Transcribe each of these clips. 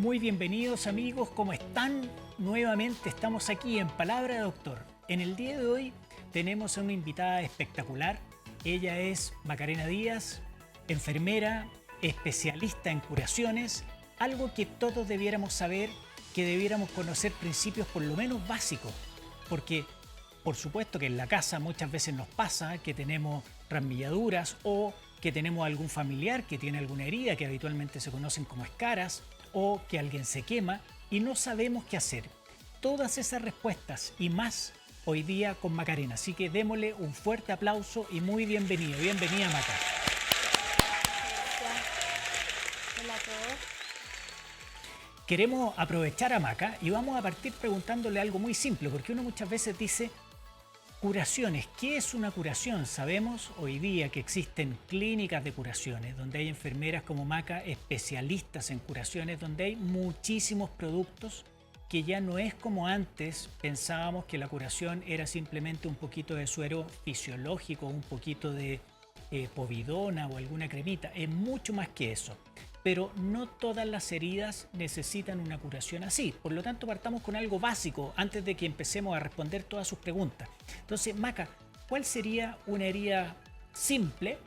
Muy bienvenidos amigos, ¿cómo están? Nuevamente estamos aquí en Palabra de Doctor. En el día de hoy tenemos a una invitada espectacular. Ella es Macarena Díaz, enfermera, especialista en curaciones, algo que todos debiéramos saber, que debiéramos conocer principios por lo menos básicos, porque por supuesto que en la casa muchas veces nos pasa que tenemos rasmilladuras o que tenemos algún familiar que tiene alguna herida que habitualmente se conocen como escaras o que alguien se quema y no sabemos qué hacer. Todas esas respuestas y más hoy día con Macarena, así que démosle un fuerte aplauso y muy bienvenido. Bienvenida, Maca. Hola a todos. Queremos aprovechar a Maca y vamos a partir preguntándole algo muy simple, porque uno muchas veces dice curaciones. ¿Qué es una curación? Sabemos hoy día que existen clínicas de curaciones, donde hay enfermeras como Maca, especialistas en curaciones, donde hay muchísimos productos que ya no es como antes pensábamos que la curación era simplemente un poquito de suero fisiológico, un poquito de povidona o alguna cremita. Es mucho más que eso. Pero no todas las heridas necesitan una curación así. Por lo tanto, partamos con algo básico antes de que empecemos a responder todas sus preguntas. Entonces, Maca, ¿cuál sería una herida simple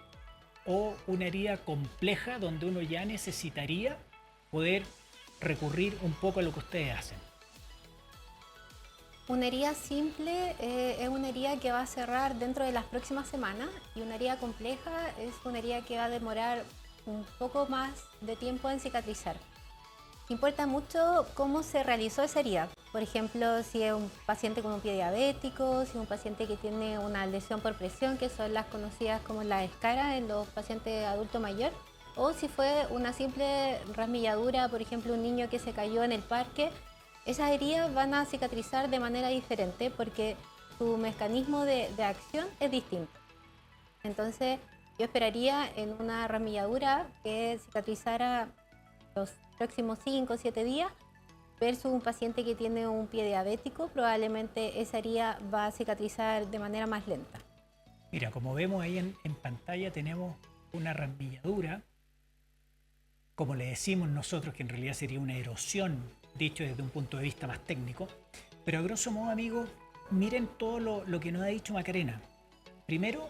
o una herida compleja donde uno ya necesitaría poder recurrir un poco a lo que ustedes hacen? Una herida simple es una herida que va a cerrar dentro de las próximas semanas y una herida compleja es una herida que va a demorar un poco más de tiempo en cicatrizar. Importa mucho cómo se realizó esa herida. Por ejemplo, si es un paciente con un pie diabético, si es un paciente que tiene una lesión por presión, que son las conocidas como las escaras en los pacientes adultos mayores, o si fue una simple rasmilladura, por ejemplo, un niño que se cayó en el parque. Esas heridas van a cicatrizar de manera diferente porque su mecanismo de acción es distinto. Entonces, yo esperaría en una rasmilladura que cicatrizara los próximos 5 o 7 días versus un paciente que tiene un pie diabético, probablemente esa herida va a cicatrizar de manera más lenta. Mira, como vemos ahí en pantalla tenemos una rasmilladura, como le decimos nosotros, que en realidad sería una erosión, dicho desde un punto de vista más técnico. Pero a grosso modo, amigos, miren todo lo que nos ha dicho Macarena. Primero,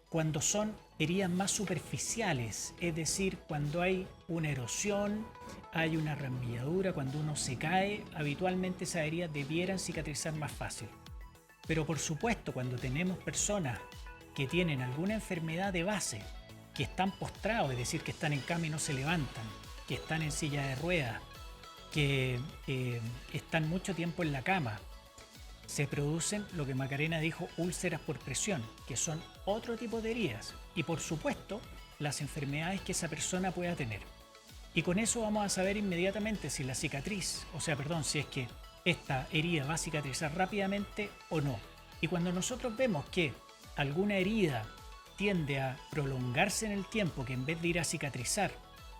cuando son heridas más superficiales, es decir, cuando hay una erosión, hay una rasmilladura, cuando uno se cae, habitualmente esas heridas debieran cicatrizar más fácil. Pero por supuesto, cuando tenemos personas que tienen alguna enfermedad de base, que están postrados, es decir, que están en cama y no se levantan, que están en silla de ruedas, que están mucho tiempo en la cama, se producen lo que Macarena dijo, úlceras por presión, que son otro tipo de heridas. Y por supuesto, las enfermedades que esa persona pueda tener. Y con eso vamos a saber inmediatamente si la cicatriz, si es que esta herida va a cicatrizar rápidamente o no. Y cuando nosotros vemos que alguna herida tiende a prolongarse en el tiempo, que en vez de ir a cicatrizar,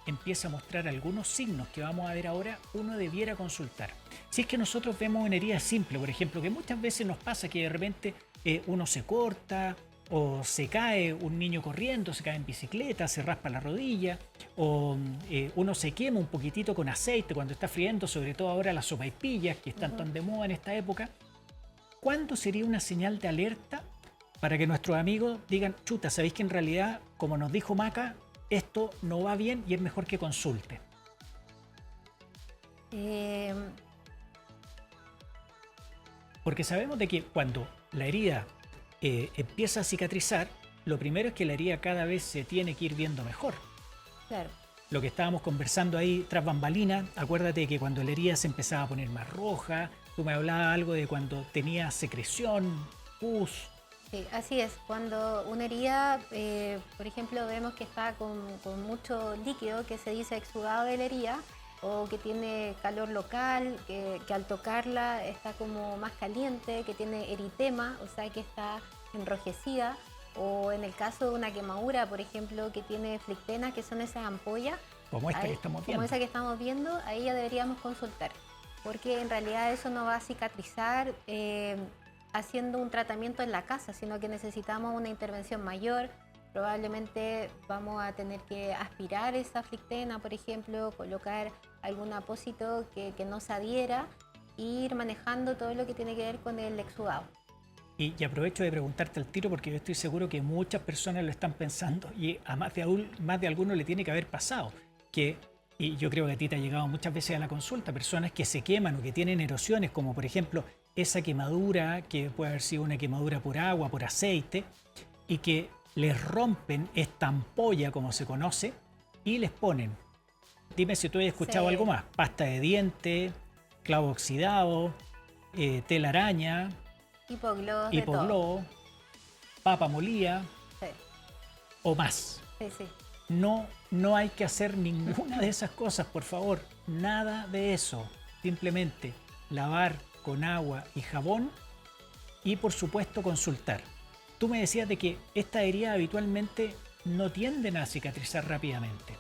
empieza a mostrar algunos signos que vamos a ver ahora, uno debiera consultar. Si es que nosotros vemos una herida simple, por ejemplo, que muchas veces nos pasa que de repente uno se corta o se cae un niño corriendo, se cae en bicicleta, se raspa la rodilla o uno se quema un poquitito con aceite cuando está friendo, sobre todo ahora las sopaipillas que están tan de moda en esta época. ¿Cuándo sería una señal de alerta para que nuestros amigos digan, chuta, sabéis que en realidad, como nos dijo Maca, esto no va bien y es mejor que consulte? Porque sabemos de que cuando la herida empieza a cicatrizar, lo primero es que la herida cada vez se tiene que ir viendo mejor. Claro. Lo que estábamos conversando ahí tras bambalinas, acuérdate que cuando la herida se empezaba a poner más roja, tú me hablabas algo de cuando tenía secreción, pus. Sí, así es. Cuando una herida, por ejemplo, vemos que está con mucho líquido que se dice exudado de la herida o que tiene calor local, que al tocarla está como más caliente, que tiene eritema, o sea que está enrojecida, o en el caso de una quemadura, por ejemplo, que tiene flictena, que son esas ampollas, Como esta que estamos viendo. como esa que estamos viendo, ahí ya deberíamos consultar, porque en realidad eso no va a cicatrizar haciendo un tratamiento en la casa, sino que necesitamos una intervención mayor, probablemente vamos a tener que aspirar esa flictena, por ejemplo, colocar algún apósito que no se adhiera e ir manejando todo lo que tiene que ver con el exudado. Y aprovecho de preguntarte al tiro porque yo estoy seguro que muchas personas lo están pensando y a más de alguno le tiene que haber pasado. Y yo creo que a ti te ha llegado muchas veces a la consulta, personas que se queman o que tienen erosiones, como por ejemplo esa quemadura, que puede haber sido una quemadura por agua, por aceite, y que les rompen esta ampolla, como se conoce, y les ponen, dime si tú has escuchado algo más, pasta de diente, clavo oxidado, telaraña, Hipogloss, papa molida sí, o más. sí. No hay que hacer ninguna de esas cosas, por favor. Nada de eso. Simplemente lavar con agua y jabón y por supuesto consultar. Tú me decías de que estas heridas habitualmente no tienden a cicatrizar rápidamente.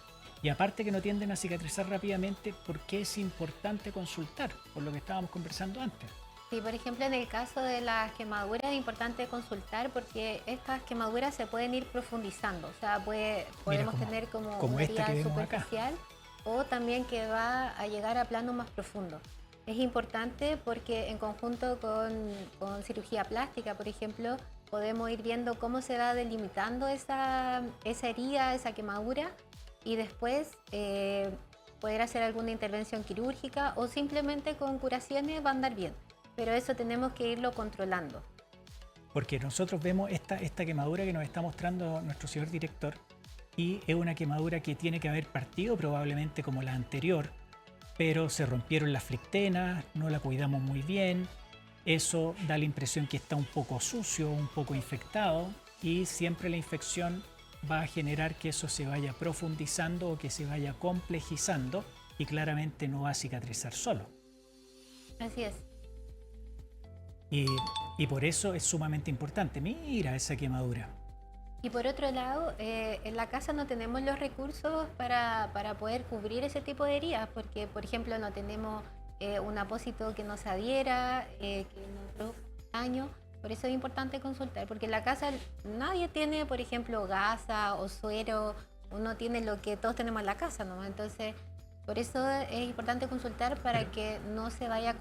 Y aparte que no tienden a cicatrizar rápidamente, ¿por qué es importante consultar? Por lo que estábamos conversando antes. Sí, por ejemplo, en el caso de las quemaduras es importante consultar porque estas quemaduras se pueden ir profundizando. O sea, podemos tener como una herida superficial o también que va a llegar a plano más profundo. Es importante porque en conjunto con cirugía plástica, por ejemplo, podemos ir viendo cómo se va delimitando esa herida, esa quemadura y después poder hacer alguna intervención quirúrgica o simplemente con curaciones va a andar bien. Pero eso tenemos que irlo controlando. Porque nosotros vemos esta quemadura que nos está mostrando nuestro señor director y es una quemadura que tiene que haber partido probablemente como la anterior, pero se rompieron las flictenas, no la cuidamos muy bien, eso da la impresión que está un poco sucio, un poco infectado y siempre la infección va a generar que eso se vaya profundizando o que se vaya complejizando y claramente no va a cicatrizar solo. Así es. Y por eso es sumamente importante. Mira esa quemadura. Y por otro lado, en la casa no tenemos los recursos para poder cubrir ese tipo de heridas, porque, por ejemplo, no tenemos un apósito que nos adhiera, que no produzca daño. Por eso es importante consultar, porque en la casa nadie tiene, por ejemplo, gasa o suero, uno tiene lo que todos tenemos en la casa, ¿no? Entonces, por eso es importante consultar para que no se vaya a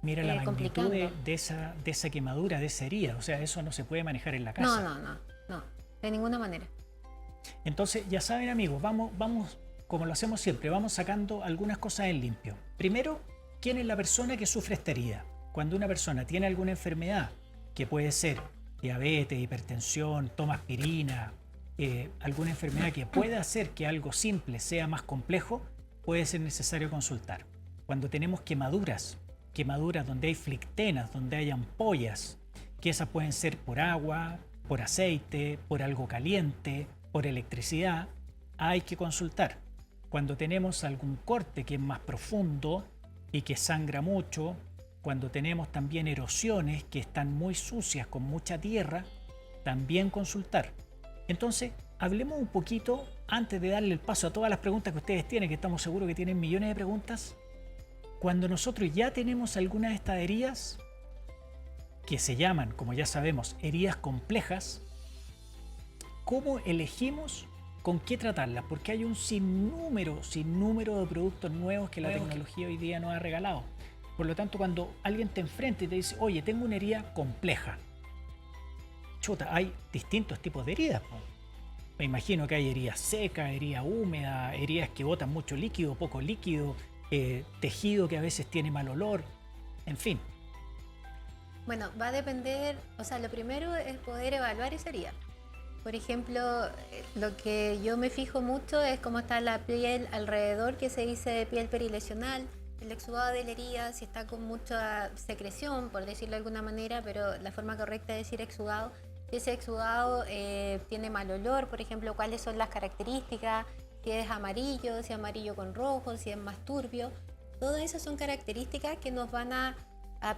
mira la magnitud de esa quemadura, de esa herida. O sea, eso no se puede manejar en la casa. No, de ninguna manera. Entonces, ya saben amigos, vamos, como lo hacemos siempre, vamos sacando algunas cosas en limpio. Primero, ¿quién es la persona que sufre esta herida? Cuando una persona tiene alguna enfermedad, que puede ser diabetes, hipertensión, toma aspirina, alguna enfermedad que pueda hacer que algo simple sea más complejo, puede ser necesario consultar. Cuando tenemos quemaduras donde hay flictenas, donde hay ampollas, que esas pueden ser por agua, por aceite, por algo caliente, por electricidad, hay que consultar. Cuando tenemos algún corte que es más profundo y que sangra mucho, cuando tenemos también erosiones que están muy sucias con mucha tierra, también consultar. Entonces, hablemos un poquito, antes de darle el paso a todas las preguntas que ustedes tienen, que estamos seguros que tienen millones de preguntas. Cuando nosotros ya tenemos algunas de estas heridas, que se llaman, como ya sabemos, heridas complejas, ¿cómo elegimos con qué tratarlas? Porque hay un sinnúmero de productos nuevos que la tecnología hoy día nos ha regalado. Por lo tanto, cuando alguien te enfrenta y te dice, oye, tengo una herida compleja, chuta, hay distintos tipos de heridas. Me imagino que hay heridas secas, heridas húmedas, heridas que botan mucho líquido, poco líquido, tejido que a veces tiene mal olor, en fin. Bueno, va a depender, o sea, lo primero es poder evaluar esa herida. Por ejemplo, lo que yo me fijo mucho es cómo está la piel alrededor, que se dice de piel perilesional, el exudado de la herida, si está con mucha secreción, por decirlo de alguna manera, pero la forma correcta de decir exudado, si ese exudado tiene mal olor, por ejemplo, cuáles son las características, si es amarillo, si es amarillo con rojo, si es más turbio. Todas esas son características que nos van a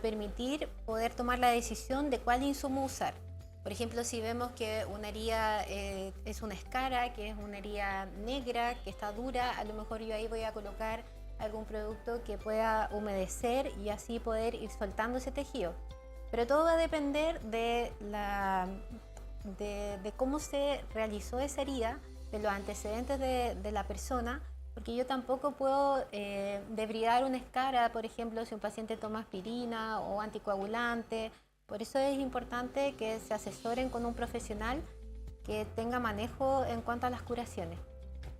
permitir poder tomar la decisión de cuál insumo usar. Por ejemplo, si vemos que una herida es una escara, que es una herida negra, que está dura, a lo mejor yo ahí voy a colocar algún producto que pueda humedecer y así poder ir soltando ese tejido. Pero todo va a depender de de cómo se realizó esa herida, de los antecedentes de la persona, porque yo tampoco puedo debridar una escara, por ejemplo, si un paciente toma aspirina o anticoagulante. Por eso es importante que se asesoren con un profesional que tenga manejo en cuanto a las curaciones.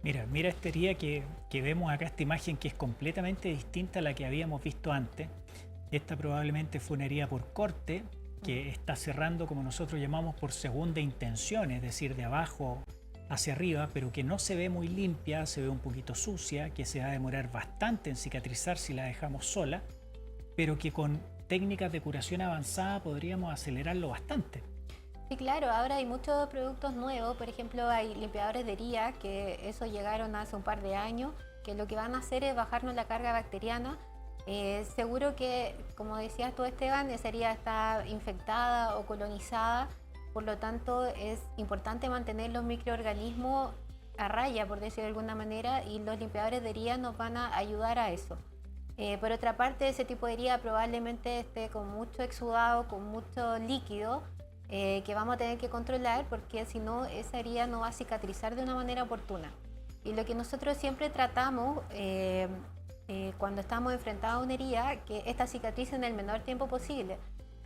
Mira esta herida que vemos acá, esta imagen que es completamente distinta a la que habíamos visto antes. Esta probablemente fue una herida por corte que está cerrando, como nosotros llamamos, por segunda intención, es decir, de abajo hacia arriba, pero que no se ve muy limpia, se ve un poquito sucia, que se va a demorar bastante en cicatrizar si la dejamos sola, pero que con técnicas de curación avanzada podríamos acelerarlo bastante. Sí, claro, ahora hay muchos productos nuevos, por ejemplo, hay limpiadores de herida, que eso llegaron hace un par de años, que lo que van a hacer es bajarnos la carga bacteriana. Seguro que, como decías tú, Esteban, esa herida está infectada o colonizada, por lo tanto es importante mantener los microorganismos a raya, por decirlo de alguna manera, y los limpiadores de herida nos van a ayudar a eso. Por otra parte, ese tipo de herida probablemente esté con mucho exudado, con mucho líquido, que vamos a tener que controlar, porque si no, esa herida no va a cicatrizar de una manera oportuna. Y lo que nosotros siempre tratamos cuando estamos enfrentados a una herida, que esta cicatrice en el menor tiempo posible,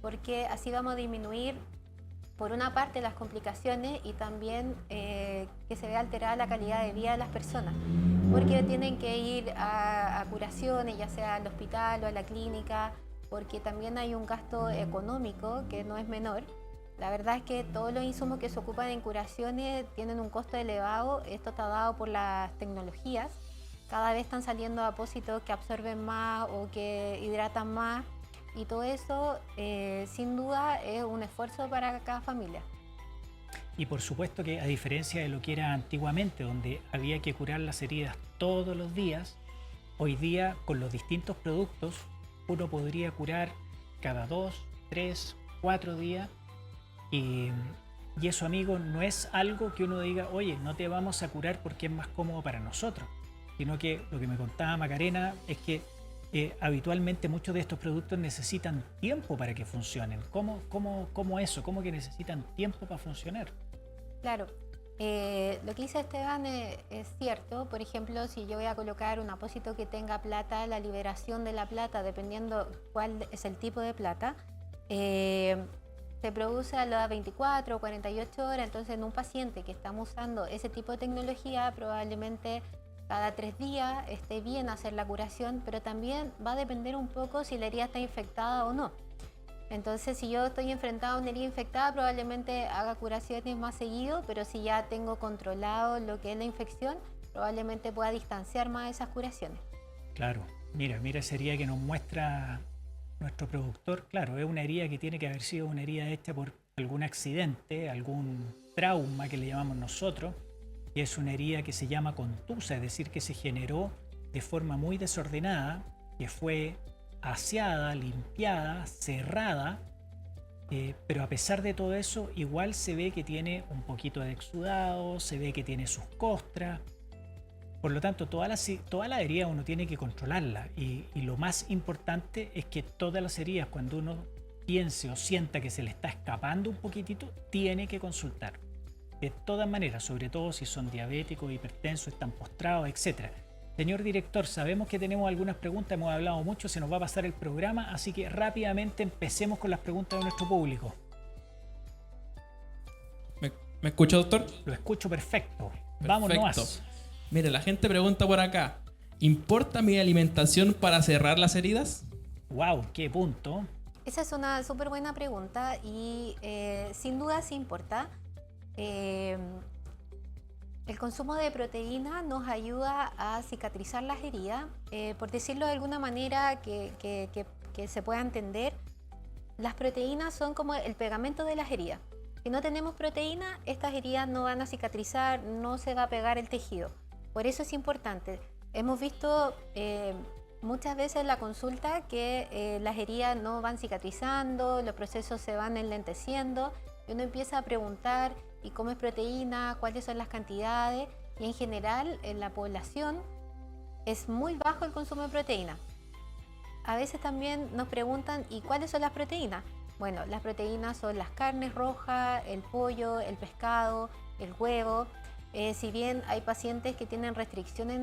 porque así vamos a disminuir, por una parte, las complicaciones y también que se vea alterada la calidad de vida de las personas, porque tienen que ir a curaciones, ya sea al hospital o a la clínica, porque también hay un gasto económico que no es menor. La verdad es que todos los insumos que se ocupan en curaciones tienen un costo elevado. Esto está dado por las tecnologías. Cada vez están saliendo apósitos que absorben más o que hidratan más. Y todo eso, sin duda, es un esfuerzo para cada familia. Y por supuesto que, a diferencia de lo que era antiguamente, donde había que curar las heridas todos los días, hoy día, con los distintos productos, uno podría curar cada 2, 3, 4 días. Y eso, amigo, no es algo que uno diga, oye, no te vamos a curar porque es más cómodo para nosotros, sino que lo que me contaba Macarena es que habitualmente muchos de estos productos necesitan tiempo para que funcionen. ¿Cómo eso? ¿Cómo que necesitan tiempo para funcionar? Claro, lo que dice Esteban es cierto. Por ejemplo, si yo voy a colocar un apósito que tenga plata, la liberación de la plata, dependiendo cuál es el tipo de plata, se produce a las 24 o 48 horas. Entonces, en un paciente que estamos usando ese tipo de tecnología, probablemente cada 3 días esté bien hacer la curación, pero también va a depender un poco si la herida está infectada o no. Entonces, si yo estoy enfrentado a una herida infectada, probablemente haga curaciones más seguido, pero si ya tengo controlado lo que es la infección, probablemente pueda distanciar más esas curaciones. Claro, mira esa herida que nos muestra nuestro productor. Claro, es una herida que tiene que haber sido una herida hecha por algún accidente, algún trauma que le llamamos nosotros, y es una herida que se llama contusa, es decir, que se generó de forma muy desordenada, que fue aseada, limpiada, cerrada, pero a pesar de todo eso, igual se ve que tiene un poquito de exudado, se ve que tiene sus costras. Por lo tanto, toda la herida uno tiene que controlarla, y lo más importante es que todas las heridas, cuando uno piense o sienta que se le está escapando un poquitito, tiene que consultar. De todas maneras, sobre todo si son diabéticos, hipertensos, están postrados, etc. Señor director, sabemos que tenemos algunas preguntas, hemos hablado mucho, se nos va a pasar el programa, así que rápidamente empecemos con las preguntas de nuestro público. ¿Me escucha, doctor? Lo escucho perfecto. Vamos nomás. Mire, la gente pregunta por acá, ¿importa mi alimentación para cerrar las heridas? ¡Wow! ¡Qué punto! Esa es una súper buena pregunta y sin duda sí importa. El consumo de proteína nos ayuda a cicatrizar las heridas. Por decirlo de alguna manera que se pueda entender, las proteínas son como el pegamento de las heridas. Si no tenemos proteína, estas heridas no van a cicatrizar, no se va a pegar el tejido. Por eso es importante. Hemos visto muchas veces en la consulta que las heridas no van cicatrizando, los procesos se van enlenteciendo, y uno empieza a preguntar ¿y cómo es proteína? ¿Cuáles son las cantidades? Y en general en la población es muy bajo el consumo de proteína. A veces también nos preguntan ¿y cuáles son las proteínas? Bueno, las proteínas son las carnes rojas, el pollo, el pescado, el huevo. Si bien hay pacientes que tienen restricciones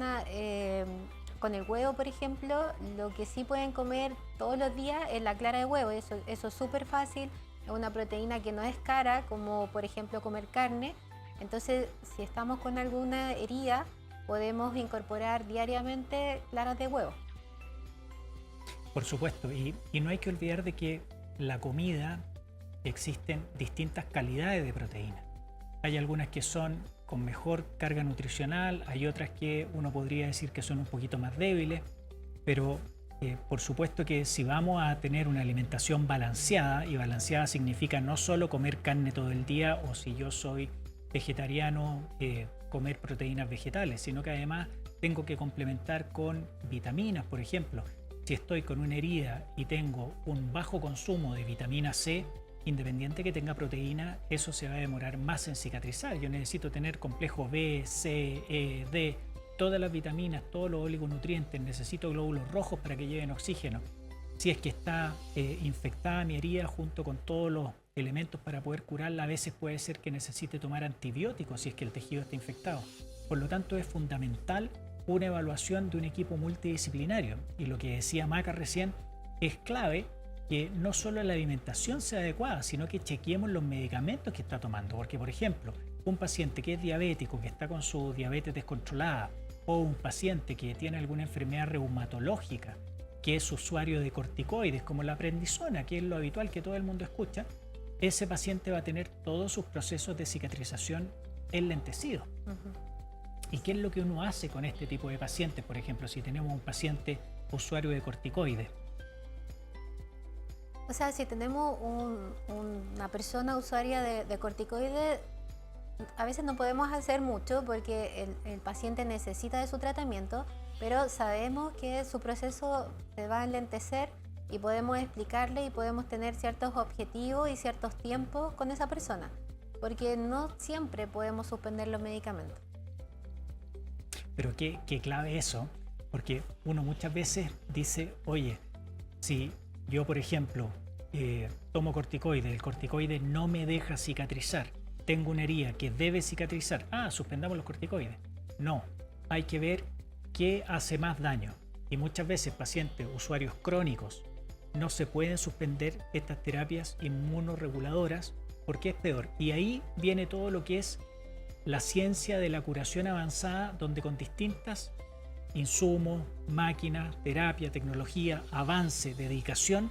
con el huevo, por ejemplo, lo que sí pueden comer todos los días es la clara de huevo. Eso es súper fácil, es una proteína que no es cara, como por ejemplo comer carne. Entonces, si estamos con alguna herida, podemos incorporar diariamente claras de huevo. Por supuesto, y no hay que olvidar de que la comida existen distintas calidades de proteína. Hay algunas que son con mejor carga nutricional, hay otras que uno podría decir que son un poquito más débiles, pero por supuesto que si vamos a tener una alimentación balanceada, y balanceada significa no solo comer carne todo el día, o si yo soy vegetariano, comer proteínas vegetales, sino que además tengo que complementar con vitaminas, por ejemplo. Si estoy con una herida y tengo un bajo consumo de vitamina C, independiente que tenga proteína, eso se va a demorar más en cicatrizar. Yo necesito tener complejo B, C, E, D, todas las vitaminas, todos los oligonutrientes, necesito glóbulos rojos para que lleven oxígeno. Si es que está infectada mi herida junto con todos los elementos para poder curarla, a veces puede ser que necesite tomar antibióticos si es que el tejido está infectado. Por lo tanto, es fundamental una evaluación de un equipo multidisciplinario. Y lo que decía Maca recién, es clave que no solo la alimentación sea adecuada, sino que chequeemos los medicamentos que está tomando. Porque, por ejemplo, un paciente que es diabético, que está con su diabetes descontrolada, o un paciente que tiene alguna enfermedad reumatológica, que es usuario de corticoides, como la prednisona, que es lo habitual que todo el mundo escucha, ese paciente va a tener todos sus procesos de cicatrización enlentecidos. ¿Y qué es lo que uno hace con este tipo de pacientes? Por ejemplo, si tenemos un paciente usuario de corticoides. O sea, si tenemos una persona usuaria de corticoides, a veces no podemos hacer mucho porque el paciente necesita de su tratamiento, pero sabemos que su proceso se va a enlentecer y podemos explicarle y podemos tener ciertos objetivos y ciertos tiempos con esa persona, porque no siempre podemos suspender los medicamentos. Pero qué clave eso, porque uno muchas veces dice, oye, si yo, por ejemplo, tomo corticoides, el corticoide no me deja cicatrizar, tengo una herida que debe cicatrizar, suspendamos los corticoides. No, hay que ver qué hace más daño. Y muchas veces pacientes, usuarios crónicos, no se pueden suspender estas terapias inmunorreguladoras porque es peor. Y ahí viene todo lo que es la ciencia de la curación avanzada, donde con distintas insumos, máquinas, terapia, tecnología, avance, dedicación,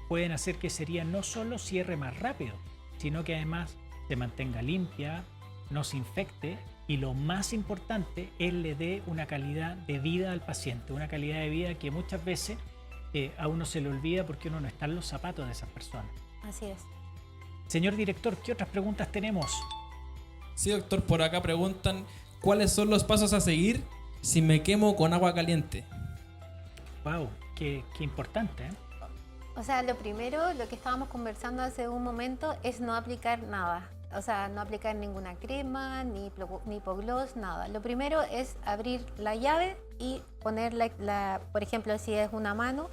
pueden hacer que esa herida no solo cierre más rápido, sino que además se mantenga limpia, no se infecte y lo más importante es le dé una calidad de vida al paciente, una calidad de vida que muchas veces a uno se le olvida porque uno no está en los zapatos de esas personas. Así es. Señor director, ¿qué otras preguntas tenemos? Sí, doctor, por acá preguntan ¿cuáles son los pasos a seguir si me quemo con agua caliente? Wow, qué importante, ¿eh? O sea, lo primero, lo que estábamos conversando hace un momento, es no aplicar nada. O sea, no aplicar ninguna crema, ni hipogloss, nada. Lo primero es abrir la llave y poner por ejemplo, si es una mano,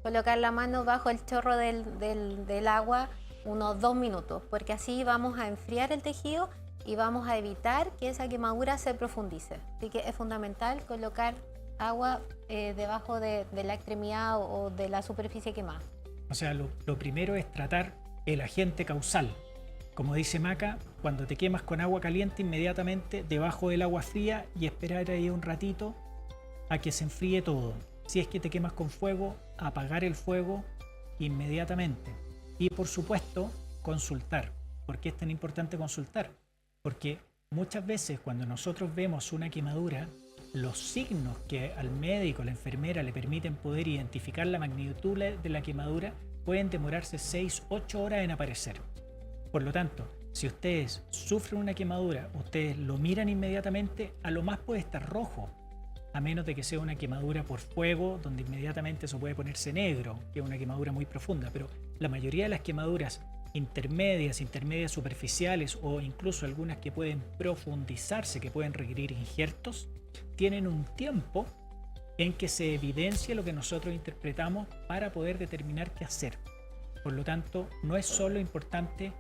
colocar la mano bajo el chorro del agua unos 2 minutos, porque así vamos a enfriar el tejido y vamos a evitar que esa quemadura se profundice. Así que es fundamental colocar agua debajo de la extremidad o de la superficie quemada. O sea, lo primero es tratar el agente causal. Como dice Maca, cuando te quemas con agua caliente, inmediatamente debajo del agua fría y esperar ahí un ratito a que se enfríe todo. Si es que te quemas con fuego, apagar el fuego inmediatamente. Y por supuesto, consultar. ¿Por qué es tan importante consultar? Porque muchas veces cuando nosotros vemos una quemadura, los signos que al médico, a la enfermera le permiten poder identificar la magnitud de la quemadura pueden demorarse 6-8 horas en aparecer. Por lo tanto, si ustedes sufren una quemadura, ustedes lo miran inmediatamente, a lo más puede estar rojo, a menos de que sea una quemadura por fuego, donde inmediatamente eso puede ponerse negro, que es una quemadura muy profunda, pero la mayoría de las quemaduras intermedias superficiales o incluso algunas que pueden profundizarse, que pueden requerir injertos, tienen un tiempo en que se evidencia lo que nosotros interpretamos para poder determinar qué hacer. Por lo tanto, no es solo importante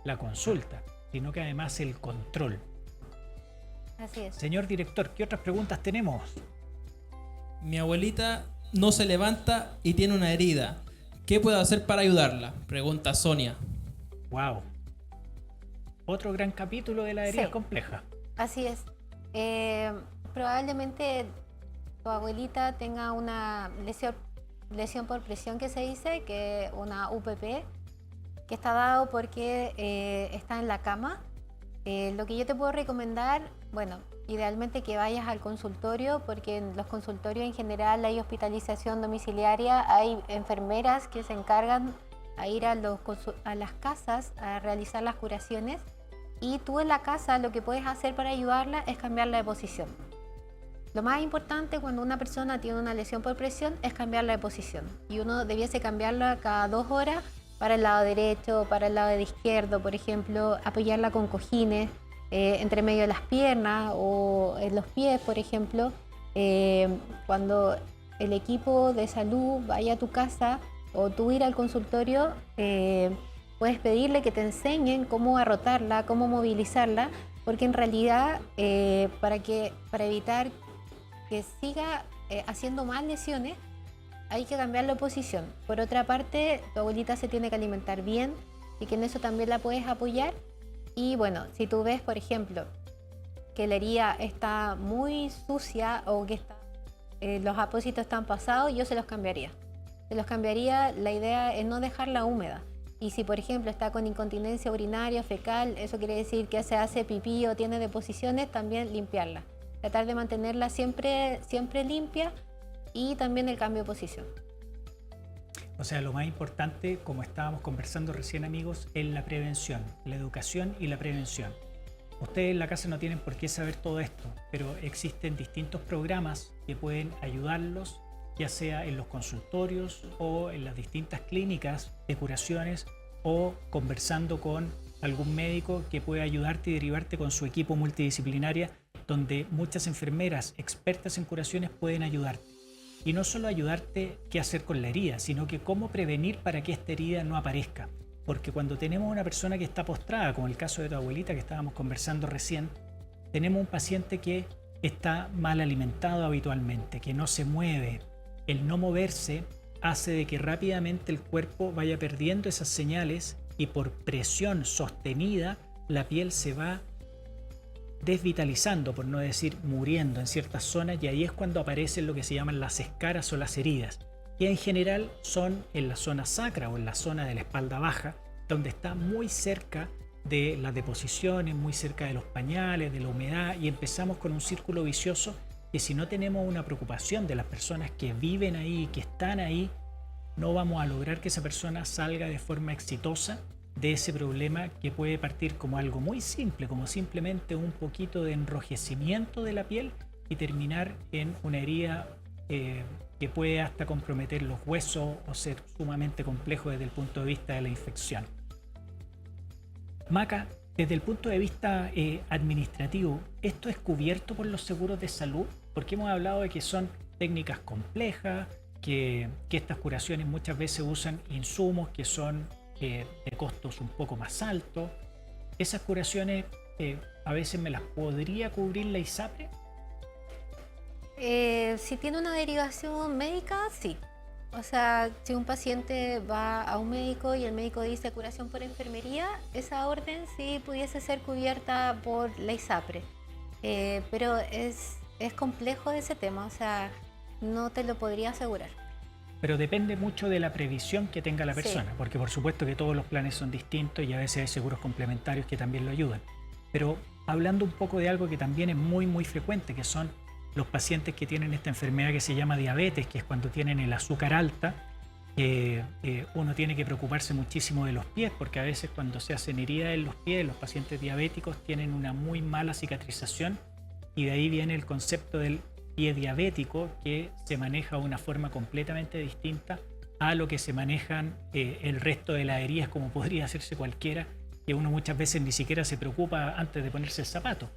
la consulta, sino que además el control. Así es. Señor director, ¿qué otras preguntas tenemos? Mi abuelita no se levanta y tiene una herida. ¿Qué puedo hacer para ayudarla? Pregunta Sonia. Wow. Otro gran capítulo de la herida Sí. compleja. Así es. Probablemente tu abuelita tenga una lesión por presión que se dice, que una UPP, que está dado porque está en la cama. Lo que yo te puedo recomendar, bueno, idealmente que vayas al consultorio, porque en los consultorios en general hay hospitalización domiciliaria, hay enfermeras que se encargan a ir a las casas a realizar las curaciones, y tú en la casa lo que puedes hacer para ayudarla es cambiarla de posición. Lo más importante cuando una persona tiene una lesión por presión es cambiarla de posición, y uno debiese cambiarla cada 2 horas para el lado derecho, para el lado izquierdo, por ejemplo, apoyarla con cojines entre medio de las piernas o en los pies, por ejemplo. Cuando el equipo de salud vaya a tu casa o tú ir al consultorio, puedes pedirle que te enseñen cómo arrotarla, cómo movilizarla, porque en realidad para evitar que siga haciendo más lesiones, hay que cambiar la posición. Por otra parte, tu abuelita se tiene que alimentar bien y que en eso también la puedes apoyar. Y bueno, si tú ves, por ejemplo, que la herida está muy sucia o que los apósitos están pasados, yo se los cambiaría. La idea es no dejarla húmeda. Y si, por ejemplo, está con incontinencia urinaria, fecal, eso quiere decir que se hace pipí o tiene deposiciones, también limpiarla. Tratar de mantenerla siempre limpia, y también el cambio de posición. O sea, lo más importante, como estábamos conversando recién, amigos, es la prevención, la educación y la prevención. Ustedes en la casa no tienen por qué saber todo esto, pero existen distintos programas que pueden ayudarlos, ya sea en los consultorios o en las distintas clínicas de curaciones, o conversando con algún médico que pueda ayudarte y derivarte con su equipo multidisciplinaria, donde muchas enfermeras expertas en curaciones pueden ayudarte. Y no solo ayudarte qué hacer con la herida, sino que cómo prevenir para que esta herida no aparezca. Porque cuando tenemos una persona que está postrada, como el caso de tu abuelita que estábamos conversando recién, tenemos un paciente que está mal alimentado habitualmente, que no se mueve. El no moverse hace de que rápidamente el cuerpo vaya perdiendo esas señales, y por presión sostenida la piel se va desvitalizando, por no decir muriendo en ciertas zonas, y ahí es cuando aparecen lo que se llaman las escaras o las heridas, que en general son en la zona sacra o en la zona de la espalda baja, donde está muy cerca de las deposiciones, muy cerca de los pañales, de la humedad, y empezamos con un círculo vicioso que, si no tenemos una preocupación de las personas que viven ahí, que están ahí, no vamos a lograr que esa persona salga de forma exitosa de ese problema, que puede partir como algo muy simple, como simplemente un poquito de enrojecimiento de la piel, y terminar en una herida que puede hasta comprometer los huesos o ser sumamente complejo desde el punto de vista de la infección. Maca, desde el punto de vista administrativo, ¿esto es cubierto por los seguros de salud? Porque hemos hablado de que son técnicas complejas, que estas curaciones muchas veces usan insumos que son de costos un poco más altos. Esas curaciones a veces me las podría cubrir la ISAPRE. Si tiene una derivación médica, sí. O sea, si un paciente va a un médico y el médico dice curación por enfermería, esa orden sí pudiese ser cubierta por la ISAPRE. Pero es complejo ese tema, o sea, no te lo podría asegurar. Pero depende mucho de la previsión que tenga la persona, sí, porque por supuesto que todos los planes son distintos y a veces hay seguros complementarios que también lo ayudan. Pero hablando un poco de algo que también es muy frecuente, que son los pacientes que tienen esta enfermedad que se llama diabetes, que es cuando tienen el azúcar alta, uno tiene que preocuparse muchísimo de los pies, porque a veces cuando se hacen heridas en los pies, los pacientes diabéticos tienen una muy mala cicatrización, y de ahí viene el concepto del pie diabético, que se maneja de una forma completamente distinta a lo que se manejan el resto de las heridas, como podría hacerse cualquiera, que uno muchas veces ni siquiera se preocupa antes de ponerse el zapato.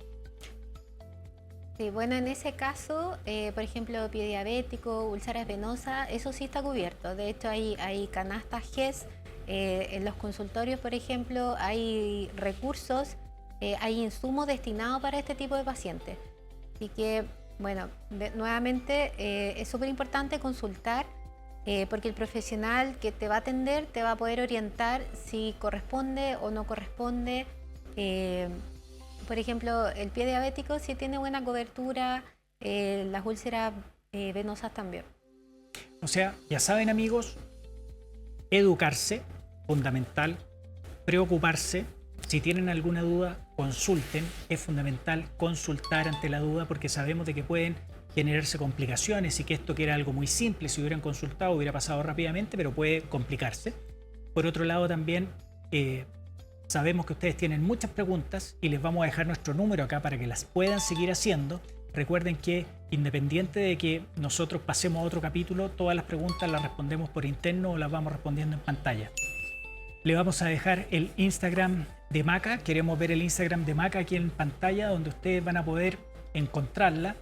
Sí, bueno, en ese caso, por ejemplo, pie diabético, úlceras venosas, eso sí está cubierto. De hecho, hay canastas GES En los consultorios, por ejemplo, hay recursos, hay insumos destinados para este tipo de pacientes. Así que, bueno, nuevamente es súper importante consultar porque el profesional que te va a atender te va a poder orientar si corresponde o no corresponde. Por ejemplo, el pie diabético sí tiene buena cobertura, las úlceras venosas también. O sea, ya saben, amigos, educarse, fundamental, preocuparse. Si tienen alguna duda, consulten. Es fundamental consultar ante la duda porque sabemos de que pueden generarse complicaciones y que esto que era algo muy simple, si hubieran consultado hubiera pasado rápidamente, pero puede complicarse. Por otro lado también sabemos que ustedes tienen muchas preguntas y les vamos a dejar nuestro número acá para que las puedan seguir haciendo. Recuerden que independiente de que nosotros pasemos a otro capítulo, todas las preguntas las respondemos por interno o las vamos respondiendo en pantalla. Le vamos a dejar el Instagram de Maca. Queremos ver el Instagram de Maca aquí en pantalla, donde ustedes van a poder encontrarla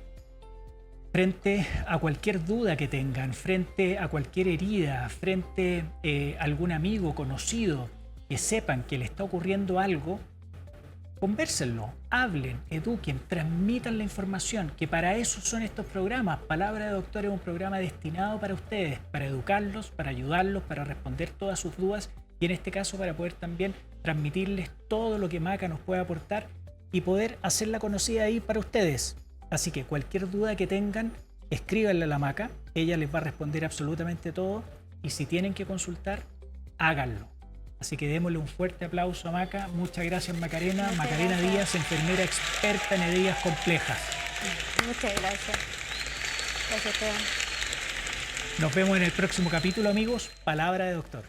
frente a cualquier duda que tengan, frente a cualquier herida, frente a algún amigo conocido que sepan que le está ocurriendo algo. Convérsenlo, hablen, eduquen, transmitan la información, que para eso son estos programas. Palabra de Doctor es un programa destinado para ustedes, para educarlos, para ayudarlos, para responder todas sus dudas y en este caso para poder también transmitirles todo lo que Maca nos puede aportar y poder hacerla conocida ahí para ustedes. Así que cualquier duda que tengan, escríbanle a la Maca, ella les va a responder absolutamente todo y si tienen que consultar, háganlo. Así que démosle un fuerte aplauso a Maca. Muchas gracias, Macarena. Muchas Macarena gracias. Díaz, enfermera experta en heridas complejas. Muchas gracias. Gracias, Esteban. Nos vemos en el próximo capítulo, amigos. Palabra de Doctor.